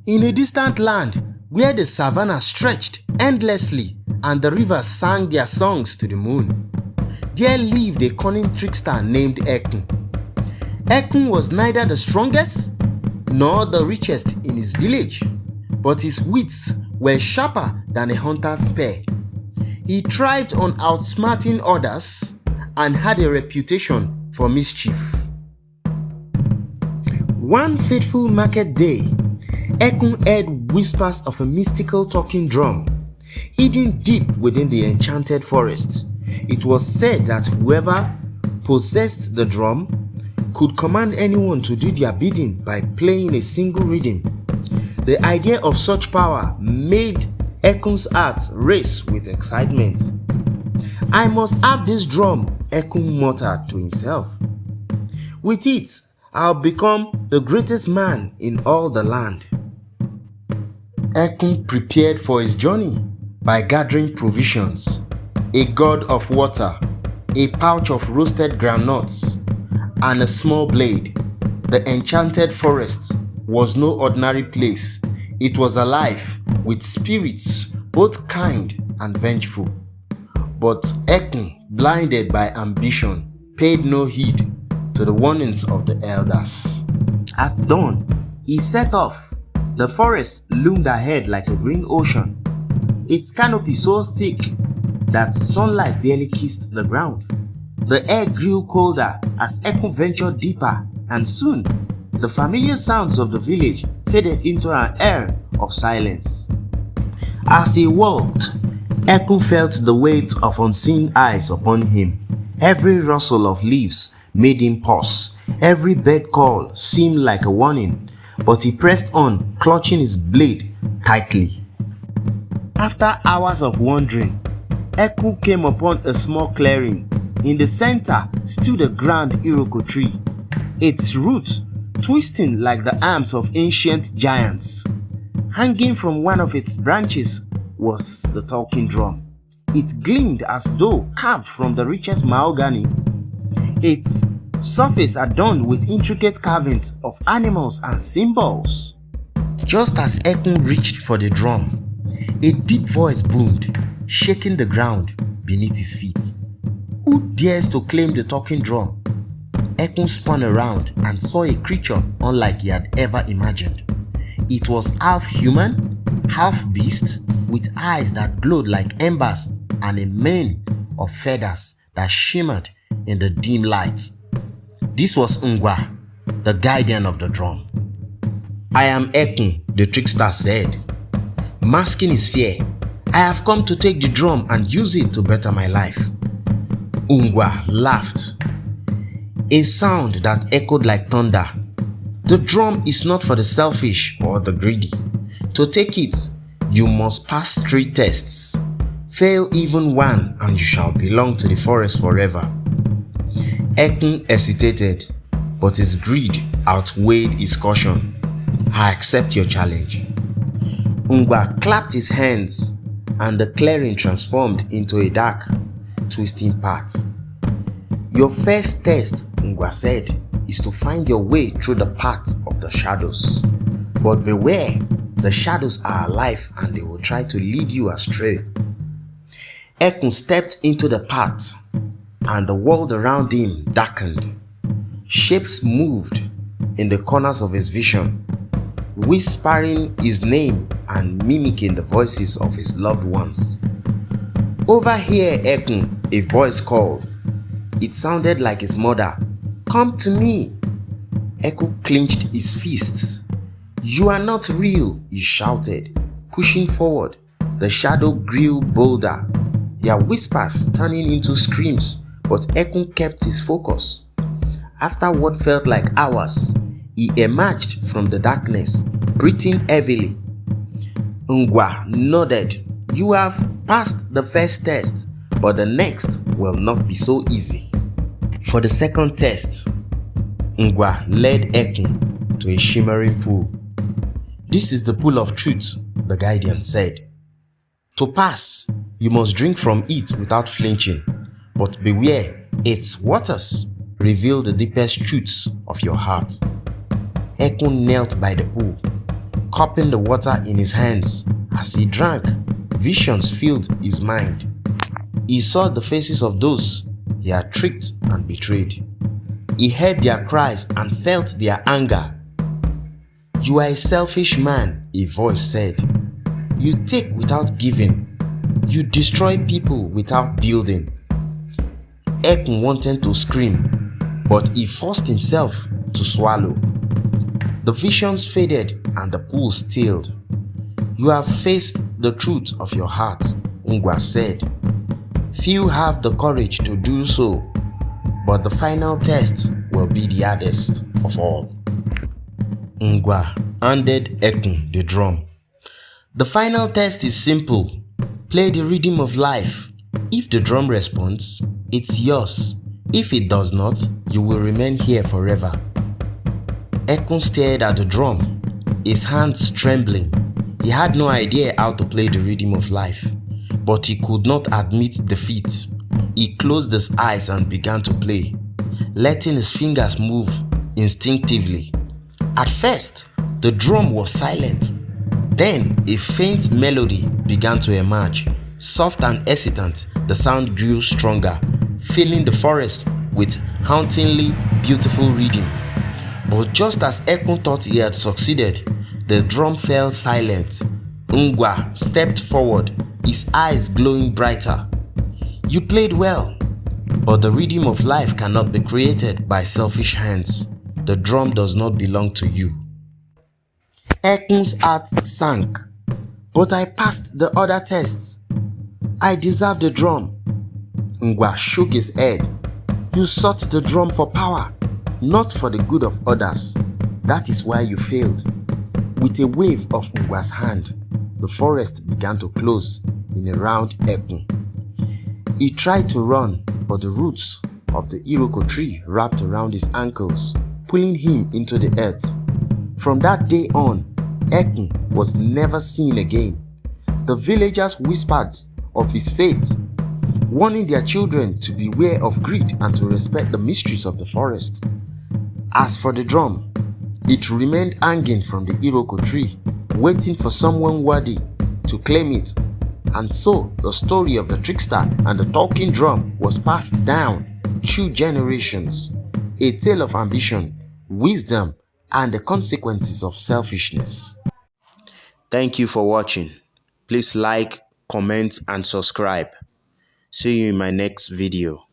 In a distant land where the savannah stretched endlessly and the rivers sang their songs to the moon, there lived a cunning trickster named Ekun. Ekun was neither the strongest nor the richest in his village, but his wits were sharper than a hunter's spear. He thrived on outsmarting others and had a reputation for mischief. One fateful market day, Ekun heard whispers of a mystical talking drum, hidden deep within the enchanted forest. It was said that whoever possessed the drum could command anyone to do their bidding by playing a single rhythm. The idea of such power made Ekun's heart race with excitement. "I must have this drum," Ekun muttered to himself. "With it, I'll become the greatest man in all the land." Ekun prepared for his journey by gathering provisions, a gourd of water, a pouch of roasted groundnuts, and a small blade. The enchanted forest was no ordinary place. It was alive with spirits, both kind and vengeful. But Ekun, blinded by ambition, paid no heed to the warnings of the elders. At dawn, he set off. The forest loomed ahead like a green ocean, its canopy so thick that sunlight barely kissed the ground. The air grew colder as Ekun ventured deeper, and soon the familiar sounds of the village faded into an air of silence. As he walked, Ekun felt the weight of unseen eyes upon him. Every rustle of leaves made him pause. Every bird call seemed like a warning, but he pressed on, clutching his blade tightly. After hours of wandering, Ekun came upon a small clearing. In the center stood a grand iroko tree, its roots twisting like the arms of ancient giants. Hanging from one of its branches was the talking drum. It gleamed as though carved from the richest mahogany, its surface adorned with intricate carvings of animals and symbols. Just as Ekun reached for the drum, a deep voice boomed, shaking the ground beneath his feet. Who dares to claim the talking drum? Ekun spun around and saw a creature unlike he had ever imagined. It was half human, half beast, with eyes that glowed like embers and a mane of feathers that shimmered in the dim light. This was Ngwà, the guardian of the drum. "I am Ekun," the trickster said. Masking his fear, "I have come to take the drum and use it to better my life." Ngwà laughed, a sound that echoed like thunder. "The drum is not for the selfish or the greedy. To take it, you must pass 3 tests. Fail even one and you shall belong to the forest forever." Ekun hesitated, but his greed outweighed his caution. "I accept your challenge." Ngwà clapped his hands and the clearing transformed into a dark, twisting path. "Your first test," Ngwà said, "is to find your way through the path of the shadows. But beware, the shadows are alive and they will try to lead you astray." Ekun stepped into the path and the world around him darkened. Shapes moved in the corners of his vision, whispering his name and mimicking the voices of his loved ones. "Over here, Ekun," a voice called. It sounded like his mother. "Come to me." Ekun clenched his fists. "You are not real," he shouted, pushing forward. The shadow grew bolder, their whispers turning into screams, but Ekun kept his focus. After what felt like hours, he emerged from the darkness, breathing heavily. Ngwà nodded. "You have passed the first test, but the next will not be so easy." For the second test, Ngwà led Ekun to a shimmering pool. "This is the pool of truth," the guardian said. "To pass, you must drink from it without flinching, but beware, its waters reveal the deepest truths of your heart." Ekun knelt by the pool, cupping the water in his hands. As he drank, visions filled his mind. He saw the faces of those he had tricked and betrayed. He heard their cries and felt their anger. "You are a selfish man," a voice said. "You take without giving. You destroy people without building." Ekun wanted to scream, but he forced himself to swallow. The visions faded and the pool stilled. "You have faced the truth of your heart," Ngwà said. "Few have the courage to do so, but the final test will be the hardest of all." Ngwà handed Ekun the drum. "The final test is simple. Play the rhythm of life. If the drum responds, it's yours. If it does not, you will remain here forever." Ekun stared at the drum, his hands trembling. He had no idea how to play the rhythm of life, but he could not admit defeat. He closed his eyes and began to play, letting his fingers move instinctively. At first, the drum was silent. Then a faint melody began to emerge. Soft and hesitant, the sound grew stronger, filling the forest with hauntingly beautiful rhythm. But just as Ekun thought he had succeeded, the drum fell silent. Ngwà stepped forward, his eyes glowing brighter. "You played well, but the rhythm of life cannot be created by selfish hands. The drum does not belong to you." Ekun's heart sank. "But I passed the other tests. I deserve the drum." Ngwà shook his head. "You sought the drum for power, not for the good of others. That is why you failed." With a wave of Ngwà's hand, the forest began to close in around Ekun. He tried to run, but the roots of the iroko tree wrapped around his ankles, pulling him into the earth. From that day on, Ekun was never seen again. The villagers whispered of his fate, warning their children to beware of greed and to respect the mysteries of the forest. As for the drum, it remained hanging from the iroko tree, waiting for someone worthy to claim it. And so the story of the trickster and the talking drum was passed down through generations, a tale of ambition, wisdom, and the consequences of selfishness. Thank you for watching. Please like, comment, and subscribe. See you in my next video.